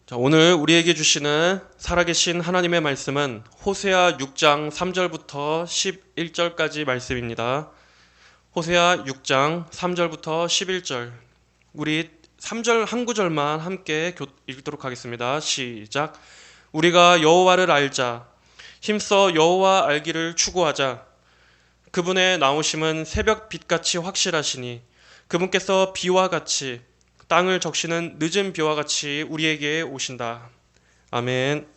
자, 오늘 우리에게 주시는 살아계신 하나님의 말씀은 호세아 6장 3절부터 11절까지 말씀입니다. 호세아 6장 3절부터 11절. 우리 3절 한 구절만 함께 읽도록 하겠습니다. 시작. 우리가 여호와를 알자. 힘써 여호와 알기를 추구하자. 그분의 나오심은 새벽 빛같이 확실하시니 그분께서 비와 같이 땅을 적시는 늦은 비와 같이 우리에게 오신다. 아멘.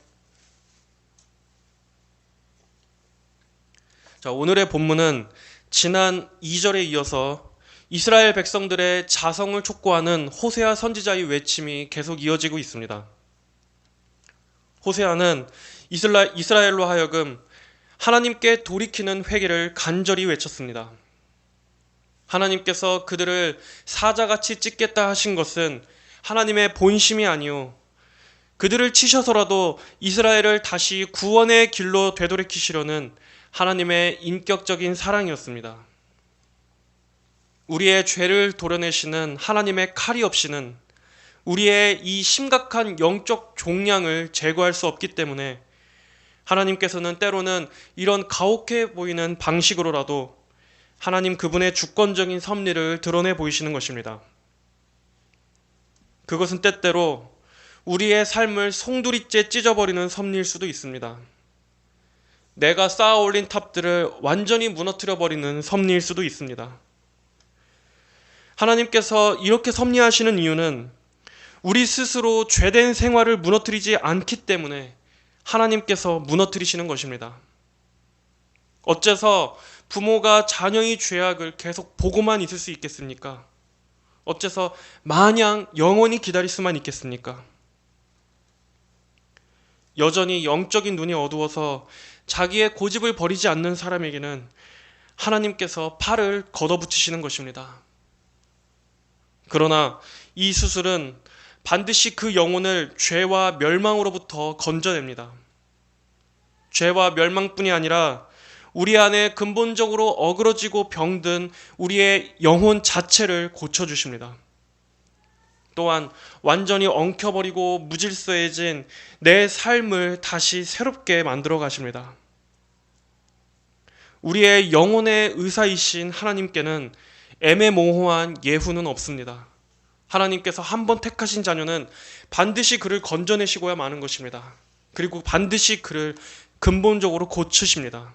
자, 오늘의 본문은 지난 2절에 이어서 이스라엘 백성들의 자성을 촉구하는 호세아 선지자의 외침이 계속 이어지고 있습니다. 호세아는 이스라엘로 하여금 하나님께 돌이키는 회개를 간절히 외쳤습니다. 하나님께서 그들을 사자같이 찢겠다 하신 것은 하나님의 본심이 아니요 그들을 치셔서라도 이스라엘을 다시 구원의 길로 되돌이키시려는 하나님의 인격적인 사랑이었습니다. 우리의 죄를 도려내시는 하나님의 칼이 없이는 우리의 이 심각한 영적 종량을 제거할 수 없기 때문에 하나님께서는 때로는 이런 가혹해 보이는 방식으로라도 하나님 그분의 주권적인 섭리를 드러내 보이시는 것입니다. 그것은 때때로 우리의 삶을 송두리째 찢어버리는 섭리일 수도 있습니다. 내가 쌓아올린 탑들을 완전히 무너뜨려버리는 섭리일 수도 있습니다. 하나님께서 이렇게 섭리하시는 이유는 우리 스스로 죄된 생활을 무너뜨리지 않기 때문에 하나님께서 무너뜨리시는 것입니다. 어째서 부모가 자녀의 죄악을 계속 보고만 있을 수 있겠습니까? 어째서 마냥 영원히 기다릴 수만 있겠습니까? 여전히 영적인 눈이 어두워서 자기의 고집을 버리지 않는 사람에게는 하나님께서 팔을 걷어붙이시는 것입니다. 그러나 이 수술은 반드시 그 영혼을 죄와 멸망으로부터 건져냅니다. 죄와 멸망뿐이 아니라 우리 안에 근본적으로 어그러지고 병든 우리의 영혼 자체를 고쳐주십니다. 또한 완전히 엉켜버리고 무질서해진 내 삶을 다시 새롭게 만들어 가십니다. 우리의 영혼의 의사이신 하나님께는 애매모호한 예후는 없습니다. 하나님께서 한번 택하신 자녀는 반드시 그를 건져내시고야 마는 것입니다. 그리고 반드시 그를 근본적으로 고치십니다.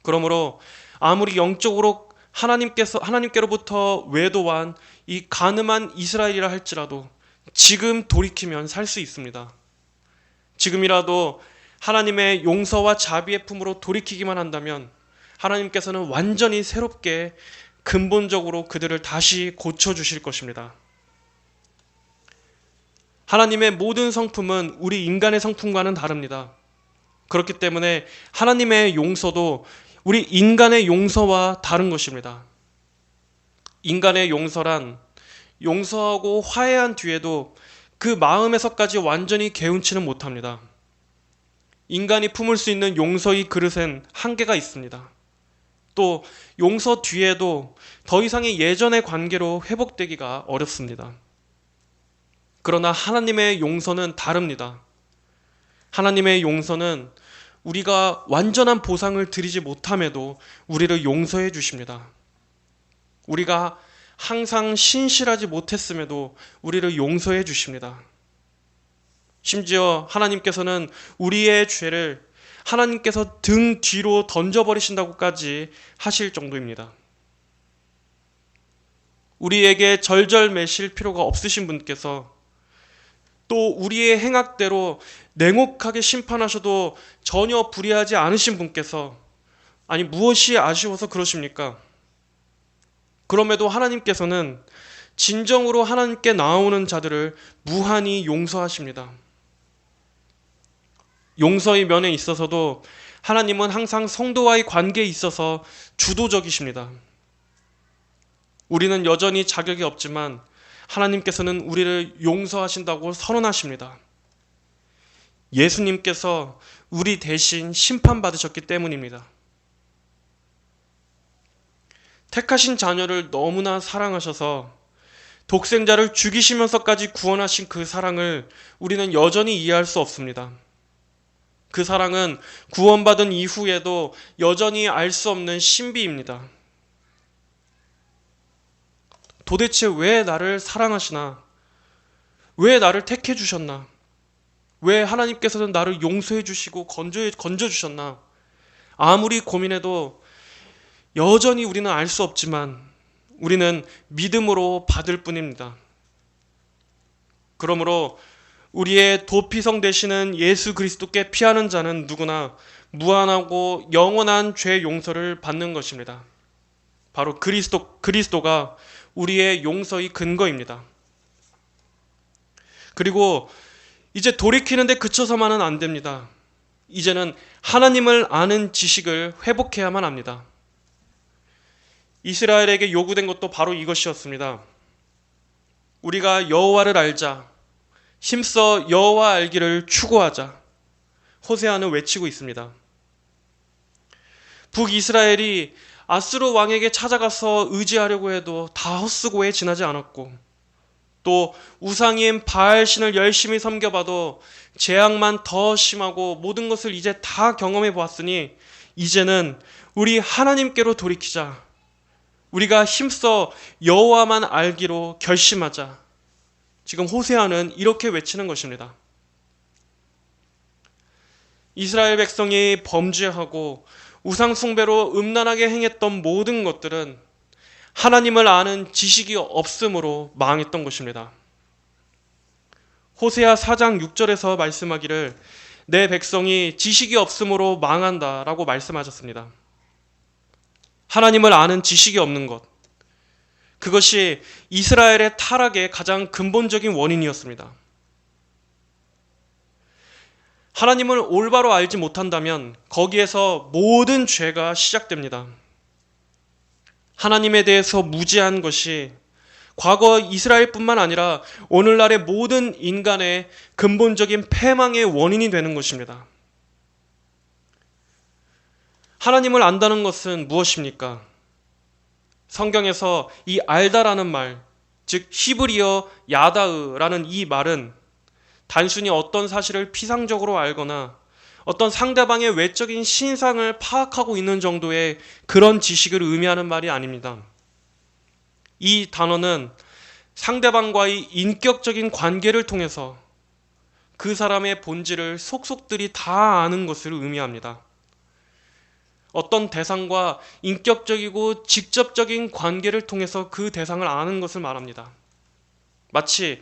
그러므로 아무리 영적으로 하나님께로부터 외도한 이 간음한 이스라엘이라 할지라도 지금 돌이키면 살 수 있습니다. 지금이라도 하나님의 용서와 자비의 품으로 돌이키기만 한다면 하나님께서는 완전히 새롭게 근본적으로 그들을 다시 고쳐주실 것입니다. 하나님의 모든 성품은 우리 인간의 성품과는 다릅니다. 그렇기 때문에 하나님의 용서도 우리 인간의 용서와 다른 것입니다. 인간의 용서란 용서하고 화해한 뒤에도 그 마음에서까지 완전히 개운치는 못합니다. 인간이 품을 수 있는 용서의 그릇엔 한계가 있습니다. 또 용서 뒤에도 더 이상의 예전의 관계로 회복되기가 어렵습니다. 그러나 하나님의 용서는 다릅니다. 하나님의 용서는 우리가 완전한 보상을 드리지 못함에도 우리를 용서해 주십니다. 우리가 항상 신실하지 못했음에도 우리를 용서해 주십니다. 심지어 하나님께서는 우리의 죄를 하나님께서 등 뒤로 던져버리신다고까지 하실 정도입니다. 우리에게 절절매실 필요가 없으신 분께서 또 우리의 행악대로 냉혹하게 심판하셔도 전혀 불의하지 않으신 분께서 아니 무엇이 아쉬워서 그러십니까? 그럼에도 하나님께서는 진정으로 하나님께 나오는 자들을 무한히 용서하십니다. 용서의 면에 있어서도 하나님은 항상 성도와의 관계에 있어서 주도적이십니다. 우리는 여전히 자격이 없지만 하나님께서는 우리를 용서하신다고 선언하십니다. 예수님께서 우리 대신 심판받으셨기 때문입니다. 택하신 자녀를 너무나 사랑하셔서 독생자를 죽이시면서까지 구원하신 그 사랑을 우리는 여전히 이해할 수 없습니다. 그 사랑은 구원받은 이후에도 여전히 알 수 없는 신비입니다. 도대체 왜 나를 사랑하시나? 왜 나를 택해 주셨나? 왜 하나님께서는 나를 용서해 주시고 건져 주셨나? 아무리 고민해도 여전히 우리는 알 수 없지만 우리는 믿음으로 받을 뿐입니다. 그러므로 우리의 도피성 되시는 예수 그리스도께 피하는 자는 누구나 무한하고 영원한 죄 용서를 받는 것입니다. 바로 그리스도가 우리의 용서의 근거입니다. 그리고 이제 돌이키는데 그쳐서만은 안 됩니다. 이제는 하나님을 아는 지식을 회복해야만 합니다. 이스라엘에게 요구된 것도 바로 이것이었습니다. 우리가 여호와를 알자, 힘써 여호와 알기를 추구하자. 호세아는 외치고 있습니다. 북이스라엘이 아수르 왕에게 찾아가서 의지하려고 해도 다 헛수고에 지나지 않았고, 또 우상인 바알신을 열심히 섬겨봐도 재앙만 더 심하고 모든 것을 이제 다 경험해 보았으니 이제는 우리 하나님께로 돌이키자. 우리가 힘써 여호와만 알기로 결심하자. 지금 호세아는 이렇게 외치는 것입니다. 이스라엘 백성이 범죄하고 우상 숭배로 음란하게 행했던 모든 것들은 하나님을 아는 지식이 없음으로 망했던 것입니다. 호세아 4장 6절에서 말씀하기를 내 백성이 지식이 없음으로 망한다라고 말씀하셨습니다. 하나님을 아는 지식이 없는 것, 그것이 이스라엘의 타락의 가장 근본적인 원인이었습니다. 하나님을 올바로 알지 못한다면 거기에서 모든 죄가 시작됩니다. 하나님에 대해서 무지한 것이 과거 이스라엘뿐만 아니라 오늘날의 모든 인간의 근본적인 패망의 원인이 되는 것입니다. 하나님을 안다는 것은 무엇입니까? 성경에서 이 알다라는 말, 즉 히브리어 야다으라는 이 말은 단순히 어떤 사실을 피상적으로 알거나 어떤 상대방의 외적인 신상을 파악하고 있는 정도의 그런 지식을 의미하는 말이 아닙니다. 이 단어는 상대방과의 인격적인 관계를 통해서 그 사람의 본질을 속속들이 다 아는 것을 의미합니다. 어떤 대상과 인격적이고 직접적인 관계를 통해서 그 대상을 아는 것을 말합니다. 마치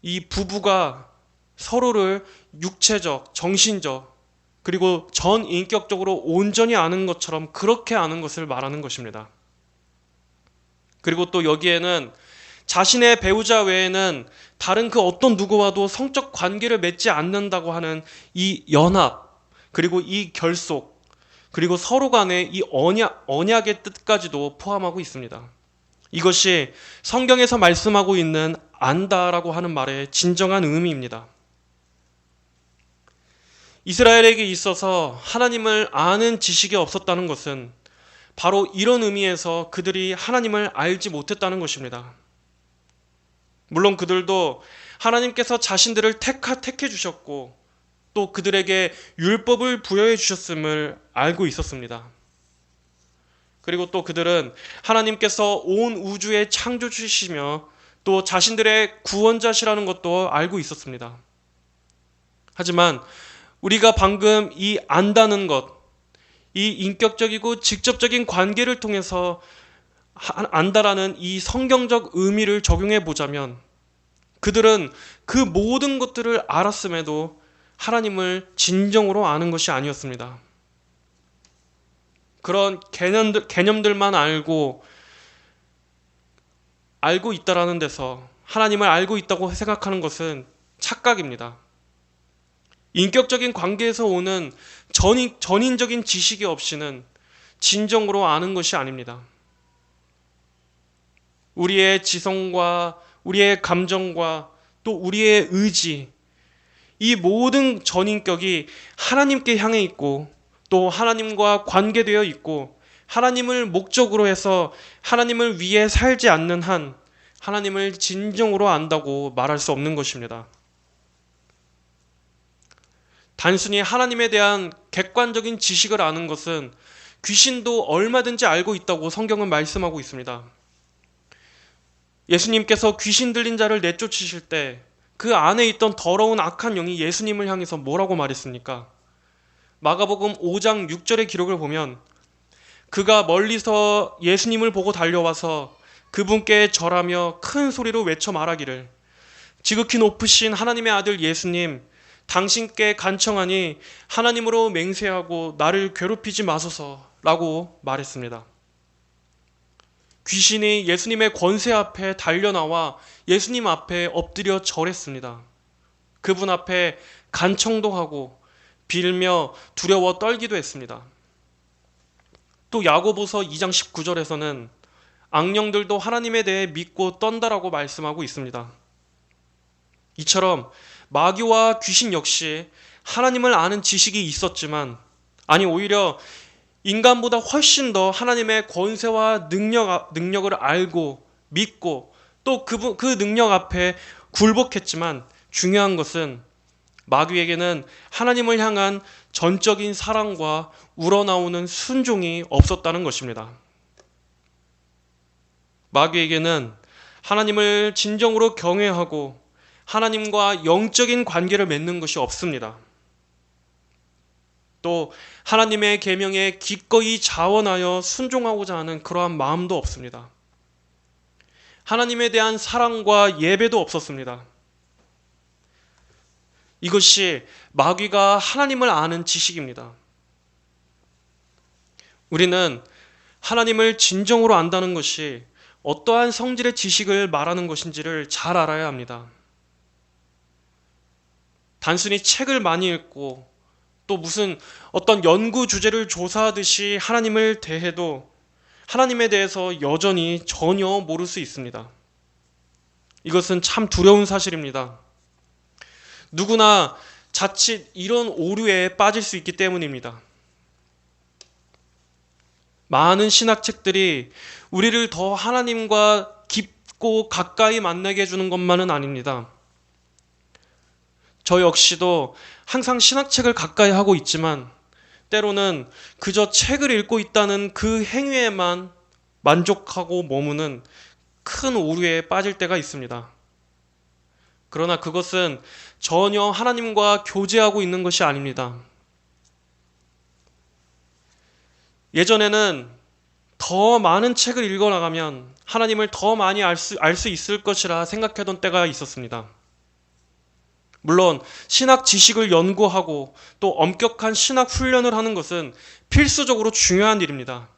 이 부부가 서로를 육체적, 정신적, 그리고 전인격적으로 온전히 아는 것처럼 그렇게 아는 것을 말하는 것입니다. 그리고 또 여기에는 자신의 배우자 외에는 다른 그 어떤 누구와도 성적 관계를 맺지 않는다고 하는 이 연합, 그리고 이 결속, 그리고 서로 간의 이 언약의 뜻까지도 포함하고 있습니다. 이것이 성경에서 말씀하고 있는 안다라고 하는 말의 진정한 의미입니다. 이스라엘에게 있어서 하나님을 아는 지식이 없었다는 것은 바로 이런 의미에서 그들이 하나님을 알지 못했다는 것입니다. 물론 그들도 하나님께서 자신들을 택해 주셨고 또 그들에게 율법을 부여해 주셨음을 알고 있었습니다. 그리고 또 그들은 하나님께서 온 우주의 창조주시며 또 자신들의 구원자시라는 것도 알고 있었습니다. 하지만 우리가 방금 이 안다는 것, 이 인격적이고 직접적인 관계를 통해서 안다라는 이 성경적 의미를 적용해 보자면 그들은 그 모든 것들을 알았음에도 하나님을 진정으로 아는 것이 아니었습니다. 그런 개념들만 알고 있다라는 데서 하나님을 알고 있다고 생각하는 착각입니다. 인격적인 관계에서 오는 전인적인 지식이 없이는 진정으로 아는 것이 아닙니다. 우리의 지성과 우리의 감정과 또 우리의 의지, 이 모든 전인격이 하나님께 향해 있고 또 하나님과 관계되어 있고 하나님을 목적으로 해서 하나님을 위해 살지 않는 한 하나님을 진정으로 안다고 말할 수 없는 것입니다. 단순히 하나님에 대한 객관적인 지식을 아는 것은 귀신도 얼마든지 알고 있다고 성경은 말씀하고 있습니다. 예수님께서 귀신 들린 자를 내쫓으실 때 그 안에 있던 더러운 악한 영이 예수님을 향해서 뭐라고 말했습니까? 마가복음 5장 6절의 기록을 보면 그가 멀리서 예수님을 보고 달려와서 그분께 절하며 큰 소리로 외쳐 말하기를 지극히 높으신 하나님의 아들 예수님, 당신께 간청하니 하나님으로 맹세하고 나를 괴롭히지 마소서라고 말했습니다. 귀신이 예수님의 권세 앞에 달려나와 예수님 앞에 엎드려 절했습니다. 그분 앞에 간청도 하고 빌며 두려워 떨기도 했습니다. 또 야고보서 2장 19절에서는 악령들도 하나님에 대해 믿고 떤다라고 말씀하고 있습니다. 이처럼 마귀와 귀신 역시 하나님을 아는 지식이 있었지만, 아니 오히려 인간보다 훨씬 더 하나님의 권세와 능력을 알고 믿고 또 그 능력 앞에 굴복했지만, 중요한 것은 마귀에게는 하나님을 향한 전적인 사랑과 우러나오는 순종이 없었다는 것입니다. 마귀에게는 하나님을 진정으로 경외하고 하나님과 영적인 관계를 맺는 것이 없습니다. 또 하나님의 계명에 기꺼이 자원하여 순종하고자 하는 그러한 마음도 없습니다. 하나님에 대한 사랑과 예배도 없었습니다. 이것이 마귀가 하나님을 아는 지식입니다. 우리는 하나님을 진정으로 안다는 것이 어떠한 성질의 지식을 말하는 것인지를 잘 알아야 합니다. 단순히 책을 많이 읽고 또 무슨 어떤 연구 주제를 조사하듯이 하나님을 대해도 하나님에 대해서 여전히 전혀 모를 수 있습니다. 이것은 참 두려운 사실입니다. 누구나 자칫 이런 오류에 빠질 수 있기 때문입니다. 많은 신학책들이 우리를 더 하나님과 깊고 가까이 만나게 해주는 것만은 아닙니다. 저 역시도 항상 신학책을 가까이 하고 있지만 때로는 그저 책을 읽고 있다는 그 행위에만 만족하고 머무는 큰 오류에 빠질 때가 있습니다. 그러나 그것은 전혀 하나님과 교제하고 있는 것이 아닙니다. 예전에는 더 많은 책을 읽어나가면 하나님을 더 많이 알 수 있을 것이라 생각하던 때가 있었습니다. 물론 신학 지식을 연구하고 또 엄격한 신학 훈련을 하는 것은 필수적으로 중요한 일입니다.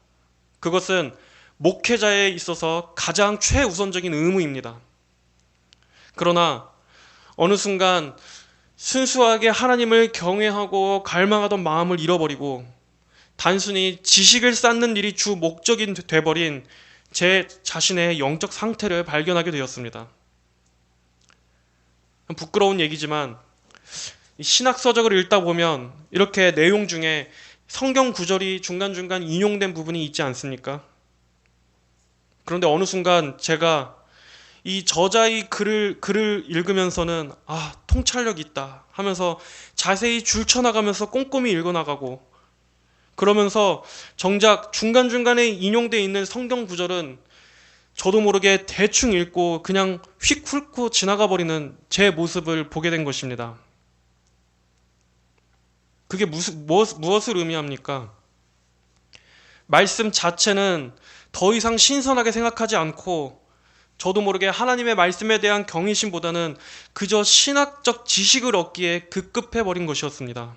그것은 목회자에 있어서 가장 최우선적인 의무입니다. 그러나 어느 순간 순수하게 하나님을 경외하고 갈망하던 마음을 잃어버리고 단순히 지식을 쌓는 일이 주 목적이 돼버린 제 자신의 영적 상태를 발견하게 되었습니다. 부끄러운 얘기지만 신학서적을 읽다 보면 이렇게 내용 중에 성경 구절이 중간중간 인용된 부분이 있지 않습니까? 그런데 어느 순간 제가 이 저자의 글을 읽으면서는 통찰력 있다 하면서 자세히 줄쳐나가면서 꼼꼼히 읽어나가고, 그러면서 정작 중간중간에 인용되어 있는 성경 구절은 저도 모르게 대충 읽고 그냥 휙 훑고 지나가 버리는 제 모습을 보게 된 것입니다. 그게 무엇을 의미합니까? 말씀 자체는 더 이상 신선하게 생각하지 않고 저도 모르게 하나님의 말씀에 대한 경외심보다는 그저 신학적 지식을 얻기에 급급해버린 것이었습니다.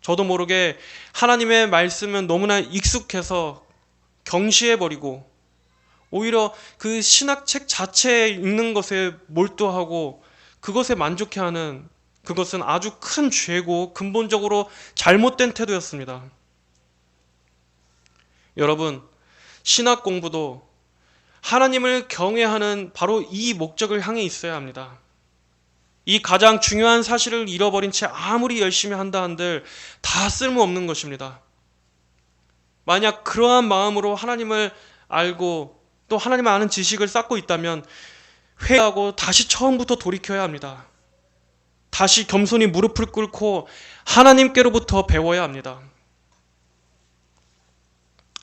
저도 모르게 하나님의 말씀은 너무나 익숙해서 경시해버리고 오히려 그 신학책 자체에 읽는 것에 몰두하고 그것에 만족해하는, 그것은 아주 큰 죄고 근본적으로 잘못된 태도였습니다. 여러분, 신학 공부도 하나님을 경외하는 바로 이 목적을 향해 있어야 합니다. 이 가장 중요한 사실을 잃어버린 채 아무리 열심히 한다 한들 다 쓸모없는 것입니다. 만약 그러한 마음으로 하나님을 알고 또 하나님을 아는 지식을 쌓고 있다면 회개하고 다시 처음부터 돌이켜야 합니다. 다시 겸손히 무릎을 꿇고 하나님께로부터 배워야 합니다.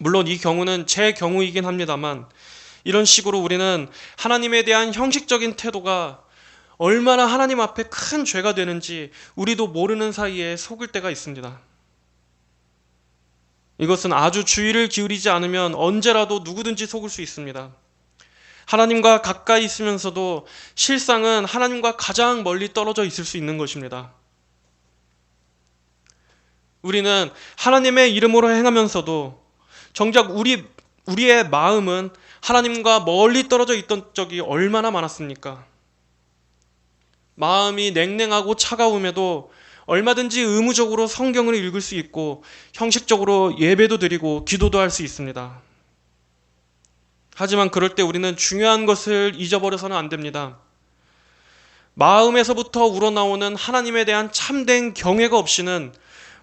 물론 이 경우는 제 경우이긴 합니다만, 이런 식으로 우리는 하나님에 대한 형식적인 태도가 얼마나 하나님 앞에 큰 죄가 되는지 우리도 모르는 사이에 속을 때가 있습니다. 이것은 아주 주의를 기울이지 않으면 언제라도 누구든지 속을 수 있습니다. 하나님과 가까이 있으면서도 실상은 하나님과 가장 멀리 떨어져 있을 수 있는 것입니다. 우리는 하나님의 이름으로 행하면서도 정작 우리의 마음은 하나님과 멀리 떨어져 있던 적이 얼마나 많았습니까? 마음이 냉랭하고 차가움에도 얼마든지 의무적으로 성경을 읽을 수 있고 형식적으로 예배도 드리고 기도도 할 수 있습니다. 하지만 그럴 때 우리는 중요한 것을 잊어버려서는 안 됩니다. 마음에서부터 우러나오는 하나님에 대한 참된 경외가 없이는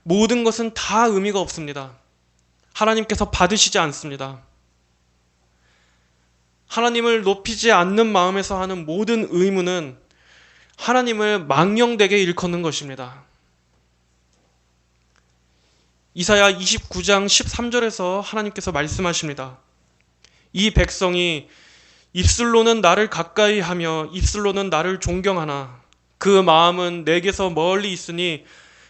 모든 것은 다 의미가 없습니다. 하나님께서 받으시지 않습니다. 하나님을 높이지 않는 마음에서 하는 모든 의무는 하나님을 망령되게 일컫는 것입니다. 이사야 29장 13절에서 하나님께서 말씀하십니다. 이 백성이 입술로는 나를 가까이 하며 입술로는 나를 존경하나 그 마음은 내게서 멀리 있으니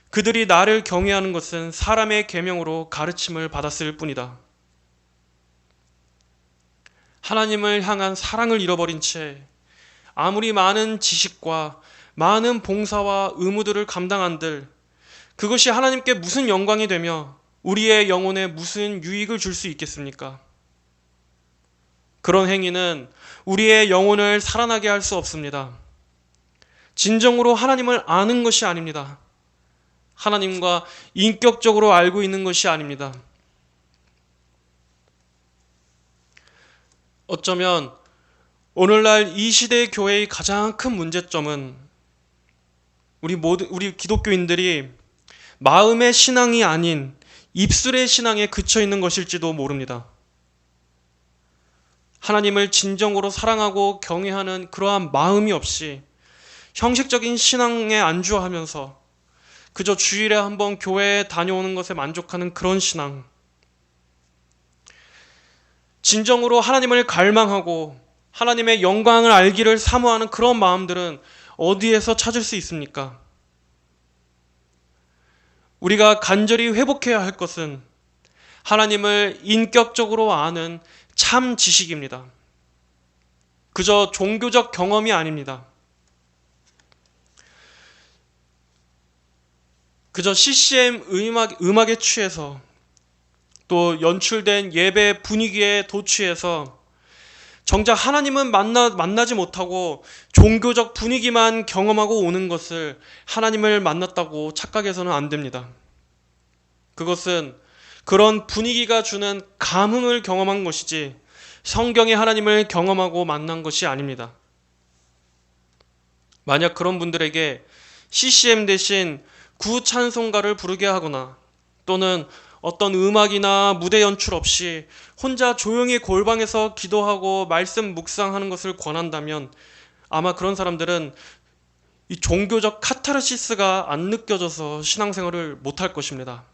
그들이 나를 경외하는 것은 사람의 계명으로 가르침을 받았을 뿐이다. 하나님을 향한 사랑을 잃어버린 채 아무리 많은 지식과 많은 봉사와 의무들을 감당한들 그것이 하나님께 무슨 영광이 되며 우리의 영혼에 무슨 유익을 줄 수 있겠습니까? 그런 행위는 우리의 영혼을 살아나게 할 수 없습니다. 진정으로 하나님을 아는 것이 아닙니다. 하나님과 인격적으로 알고 있는 것이 아닙니다. 어쩌면 오늘날 이 시대의 교회의 가장 큰 문제점은 우리 기독교인들이 마음의 신앙이 아닌 입술의 신앙에 그쳐 있는 것일지도 모릅니다. 하나님을 진정으로 사랑하고 경외하는 그러한 마음이 없이 형식적인 신앙에 안주하면서 그저 주일에 한번 교회에 다녀오는 것에 만족하는 그런 신앙, 진정으로 하나님을 갈망하고 하나님의 영광을 알기를 사모하는 그런 마음들은 어디에서 찾을 수 있습니까? 우리가 간절히 회복해야 할 것은 하나님을 인격적으로 아는 참 지식입니다. 그저 종교적 경험이 아닙니다. 그저 CCM 음악에 취해서 또 연출된 예배 분위기에 도취해서 정작 하나님은 만나지 못하고 종교적 분위기만 경험하고 오는 것을 하나님을 만났다고 착각해서는 안 됩니다. 그것은 그런 분위기가 주는 감흥을 경험한 것이지 성경의 하나님을 경험하고 만난 것이 아닙니다. 만약 그런 분들에게 CCM 대신 구찬송가를 부르게 하거나 또는 어떤 음악이나 무대 연출 없이 혼자 조용히 골방에서 기도하고 말씀 묵상하는 것을 권한다면 아마 그런 사람들은 이 종교적 카타르시스가 안 느껴져서 신앙생활을 못할 것입니다.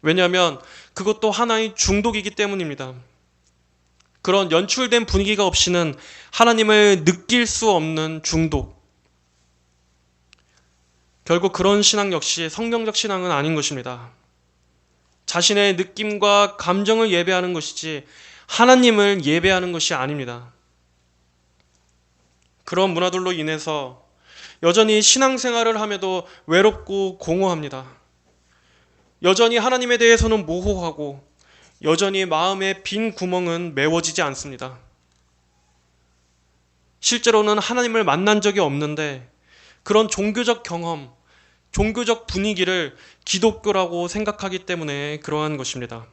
왜냐하면 그것도 하나의 중독이기 때문입니다. 그런 연출된 분위기가 없이는 하나님을 느낄 수 없는 중독. 결국 그런 신앙 역시 성경적 신앙은 아닌 것입니다. 자신의 느낌과 감정을 예배하는 것이지 하나님을 예배하는 것이 아닙니다. 그런 문화들로 인해서 여전히 신앙생활을 함에도 외롭고 공허합니다. 여전히 하나님에 대해서는 모호하고 여전히 마음의 빈 구멍은 메워지지 않습니다. 실제로는 하나님을 만난 적이 없는데 그런 종교적 경험, 종교적 분위기를 기독교라고 생각하기 때문에 그러한 것입니다.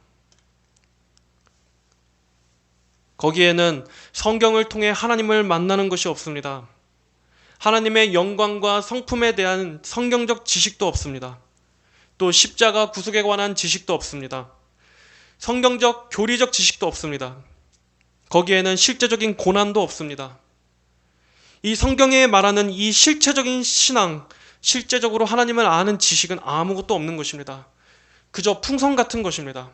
거기에는 성경을 통해 하나님을 만나는 것이 없습니다. 하나님의 영광과 성품에 대한 성경적 지식도 없습니다. 또 십자가 구속에 관한 지식도 없습니다. 성경적 교리적 지식도 없습니다. 거기에는 실제적인 고난도 없습니다. 이 성경에 말하는 이 실체적인 신앙, 실제적으로 하나님을 아는 지식은 아무것도 없는 것입니다. 그저 풍선 같은 것입니다.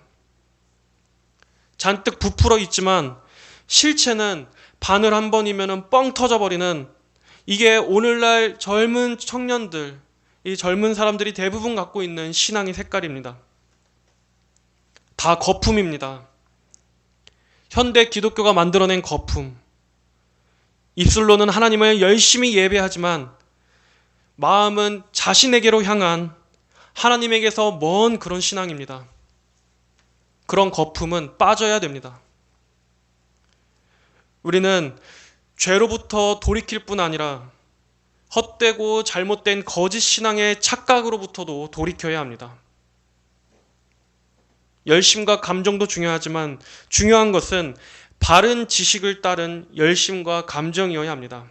잔뜩 부풀어 있지만 실체는 바늘 한 번이면 뻥 터져버리는, 이게 오늘날 젊은 청년들, 이 젊은 사람들이 대부분 갖고 있는 신앙의 색깔입니다. 다 거품입니다. 현대 기독교가 만들어낸 거품. 입술로는 하나님을 열심히 예배하지만 마음은 자신에게로 향한, 하나님에게서 먼 그런 신앙입니다. 그런 거품은 빠져야 됩니다. 우리는 죄로부터 돌이킬 뿐 아니라 헛되고 잘못된 거짓 신앙의 착각으로부터도 돌이켜야 합니다. 열심과 감정도 중요하지만 중요한 것은 바른 지식을 따른 열심과 감정이어야 합니다.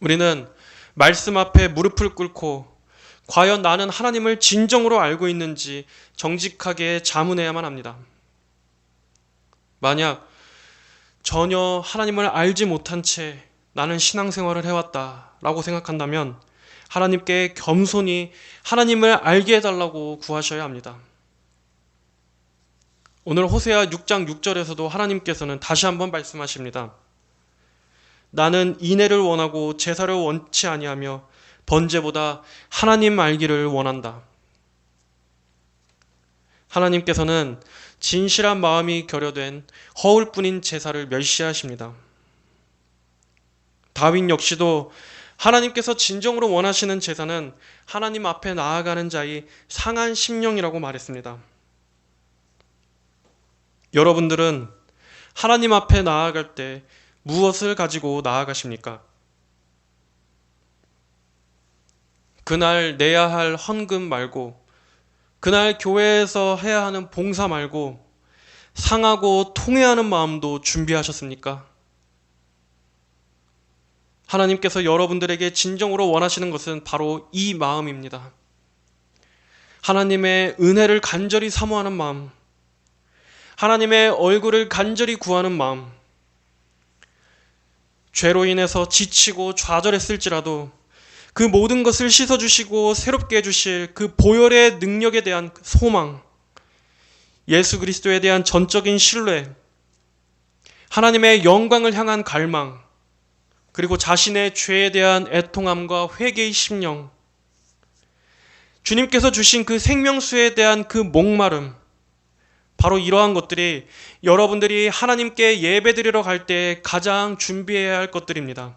우리는 말씀 앞에 무릎을 꿇고 과연 나는 하나님을 진정으로 알고 있는지 정직하게 자문해야만 합니다. 만약 전혀 하나님을 알지 못한 채 나는 신앙생활을 해왔다라고 생각한다면 하나님께 겸손히 하나님을 알게 해달라고 구하셔야 합니다. 오늘 호세아 6장 6절에서도 하나님께서는 다시 한번 말씀하십니다. 나는 인애를 원하고 제사를 원치 아니하며 번제보다 하나님 알기를 원한다. 하나님께서는 진실한 마음이 결여된 허울뿐인 제사를 멸시하십니다. 다윗 역시도 하나님께서 진정으로 원하시는 제사는 하나님 앞에 나아가는 자의 상한 심령이라고 말했습니다. 여러분들은 하나님 앞에 나아갈 때 무엇을 가지고 나아가십니까? 그날 내야 할 헌금 말고, 그날 교회에서 해야 하는 봉사 말고 상하고 통회하는 마음도 준비하셨습니까? 하나님께서 여러분들에게 진정으로 원하시는 것은 바로 이 마음입니다. 하나님의 은혜를 간절히 사모하는 마음, 하나님의 얼굴을 간절히 구하는 마음, 죄로 인해서 지치고 좌절했을지라도 그 모든 것을 씻어주시고 새롭게 해주실 그 보혈의 능력에 대한 소망, 예수 그리스도에 대한 전적인 신뢰, 하나님의 영광을 향한 갈망, 그리고 자신의 죄에 대한 애통함과 회개의 심령, 주님께서 주신 그 생명수에 대한 그 목마름, 바로 이러한 것들이 여러분들이 하나님께 예배드리러 갈 때 가장 준비해야 할 것들입니다.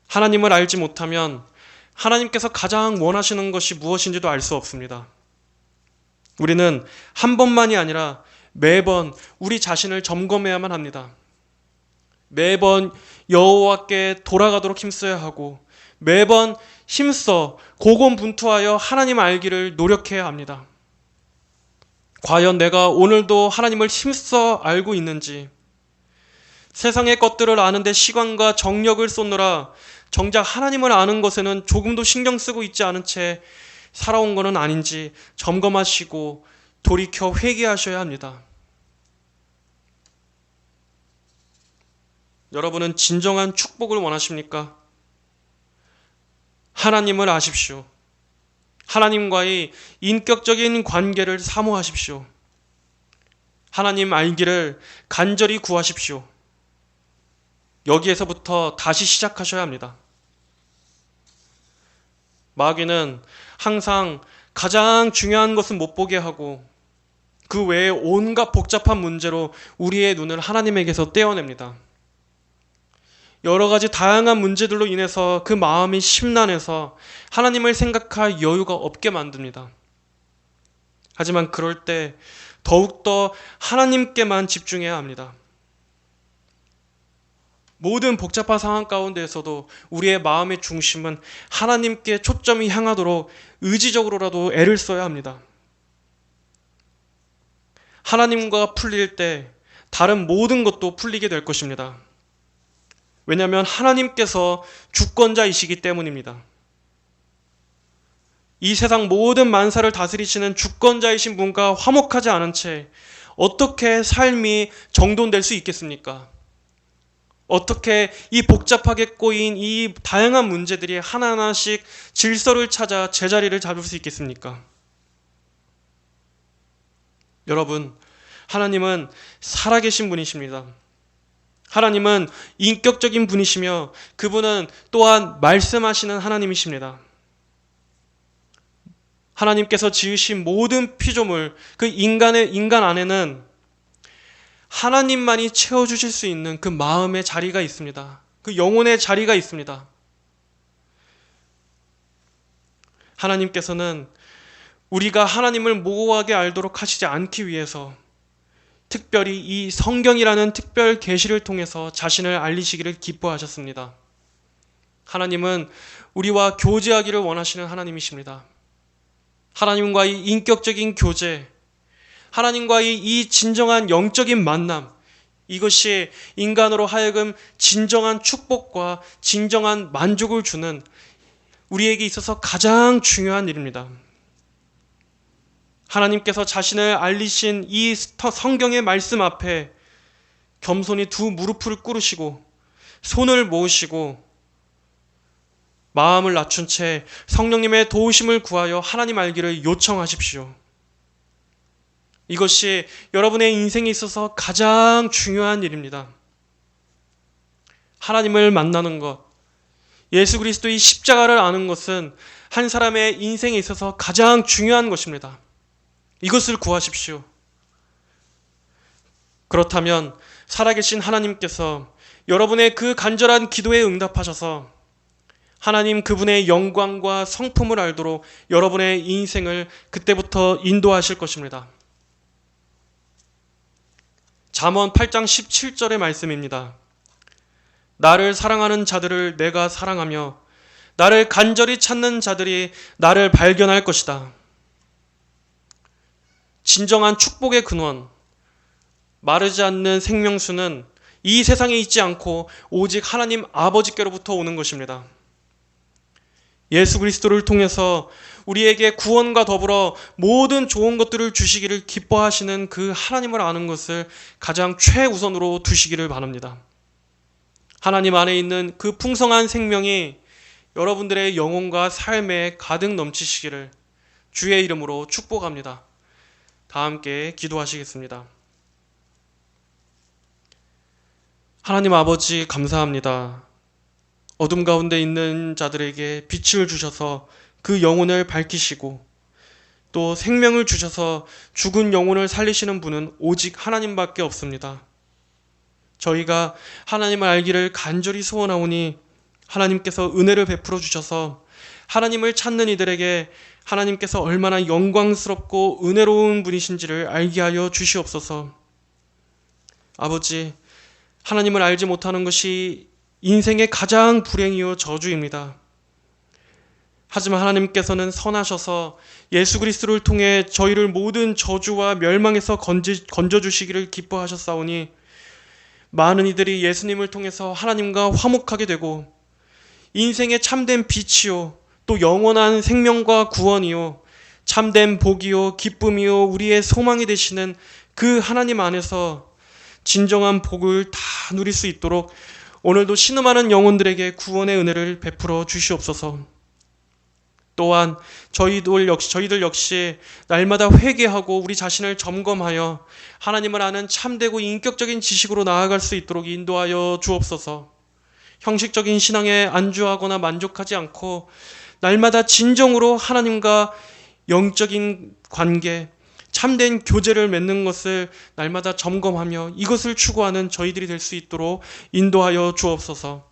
하나님을 알지 못하면 하나님께서 가장 원하시는 것이 무엇인지도 알 수 없습니다. 우리는 한 번만이 아니라 매번 우리 자신을 점검해야만 합니다. 매번 여호와께 돌아가도록 힘써야 하고 매번 힘써 고군분투하여 하나님 알기를 노력해야 합니다. 과연 내가 오늘도 하나님을 힘써 알고 있는지, 세상의 것들을 아는데 시간과 정력을 쏟느라 정작 하나님을 아는 것에는 조금도 신경 쓰고 있지 않은 채 살아온 것은 아닌지 점검하시고 돌이켜 회개하셔야 합니다. 여러분은 진정한 축복을 원하십니까? 하나님을 아십시오. 하나님과의 인격적인 관계를 사모하십시오. 하나님 알기를 간절히 구하십시오. 여기에서부터 다시 시작하셔야 합니다. 마귀는 항상 가장 중요한 것은 못 보게 하고 그 외에 온갖 복잡한 문제로 우리의 눈을 하나님에게서 떼어냅니다. 여러 가지 다양한 문제들로 인해서 그 마음이 심란해서 하나님을 생각할 여유가 없게 만듭니다. 하지만 그럴 때 더욱더 하나님께만 집중해야 합니다. 모든 복잡한 상황 가운데에서도 우리의 마음의 중심은 하나님께 초점이 향하도록 의지적으로라도 애를 써야 합니다. 하나님과 풀릴 때 다른 모든 것도 풀리게 될 것입니다. 왜냐하면 하나님께서 주권자이시기 때문입니다. 이 세상 모든 만사를 다스리시는 주권자이신 분과 화목하지 않은 채 어떻게 삶이 정돈될 수 있겠습니까? 어떻게 이 복잡하게 꼬인 이 다양한 문제들이 하나하나씩 질서를 찾아 제자리를 잡을 수 있겠습니까? 여러분, 하나님은 살아계신 분이십니다. 하나님은 인격적인 분이시며 그분은 또한 말씀하시는 하나님이십니다. 하나님께서 지으신 모든 피조물, 그 인간 안에는 하나님만이 채워주실 수 있는 그 마음의 자리가 있습니다. 그 영혼의 자리가 있습니다. 하나님께서는 우리가 하나님을 모호하게 알도록 하시지 않기 위해서 특별히 이 성경이라는 특별 계시를 통해서 자신을 알리시기를 기뻐하셨습니다. 하나님은 우리와 교제하기를 원하시는 하나님이십니다. 하나님과의 인격적인 교제, 하나님과의 이 진정한 영적인 만남, 이것이 인간으로 하여금 진정한 축복과 진정한 만족을 주는 우리에게 있어서 가장 중요한 일입니다. 하나님께서 자신을 알리신 이 성경의 말씀 앞에 겸손히 두 무릎을 꿇으시고 손을 모으시고 마음을 낮춘 채 성령님의 도우심을 구하여 하나님 알기를 요청하십시오. 이것이 여러분의 인생에 있어서 가장 중요한 일입니다. 하나님을 만나는 것, 예수 그리스도의 십자가를 아는 것은 한 사람의 인생에 있어서 가장 중요한 것입니다. 이것을 구하십시오. 그렇다면 살아계신 하나님께서 여러분의 그 간절한 기도에 응답하셔서 하나님 그분의 영광과 성품을 알도록 여러분의 인생을 그때부터 인도하실 것입니다. 잠언 8장 17절의 말씀입니다. 나를 사랑하는 자들을 내가 사랑하며 나를 간절히 찾는 자들이 나를 발견할 것이다. 진정한 축복의 근원, 마르지 않는 생명수는 이 세상에 있지 않고 오직 하나님 아버지께로부터 오는 것입니다. 예수 그리스도를 통해서 우리에게 구원과 더불어 모든 좋은 것들을 주시기를 기뻐하시는 그 하나님을 아는 것을 가장 최우선으로 두시기를 바랍니다. 하나님 안에 있는 그 풍성한 생명이 여러분들의 영혼과 삶에 가득 넘치시기를 주의 이름으로 축복합니다. 다 함께 기도하시겠습니다. 하나님 아버지 감사합니다. 어둠 가운데 있는 자들에게 빛을 주셔서 그 영혼을 밝히시고 또 생명을 주셔서 죽은 영혼을 살리시는 분은 오직 하나님밖에 없습니다. 저희가 하나님을 알기를 간절히 소원하오니 하나님께서 은혜를 베풀어 주셔서 하나님을 찾는 이들에게 하나님께서 얼마나 영광스럽고 은혜로운 분이신지를 알게 하여 주시옵소서. 아버지, 하나님을 알지 못하는 것이 인생의 가장 불행이요 저주입니다. 하지만 하나님께서는 선하셔서 예수 그리스도를 통해 저희를 모든 저주와 멸망에서 건져주시기를 기뻐하셨사오니 많은 이들이 예수님을 통해서 하나님과 화목하게 되고 인생의 참된 빛이요 또 영원한 생명과 구원이요 참된 복이요 기쁨이요 우리의 소망이 되시는 그 하나님 안에서 진정한 복을 다 누릴 수 있도록 오늘도 신음하는 영혼들에게 구원의 은혜를 베풀어 주시옵소서. 또한 저희들 역시 날마다 회개하고 우리 자신을 점검하여 하나님을 아는 참되고 인격적인 지식으로 나아갈 수 있도록 인도하여 주옵소서. 형식적인 신앙에 안주하거나 만족하지 않고 날마다 진정으로 하나님과 영적인 관계, 참된 교제를 맺는 것을 날마다 점검하며 이것을 추구하는 저희들이 될 수 있도록 인도하여 주옵소서.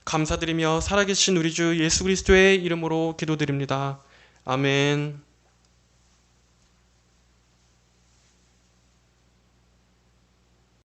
감사드리며 살아계신 우리 주 예수 그리스도의 이름으로 기도드립니다. 아멘.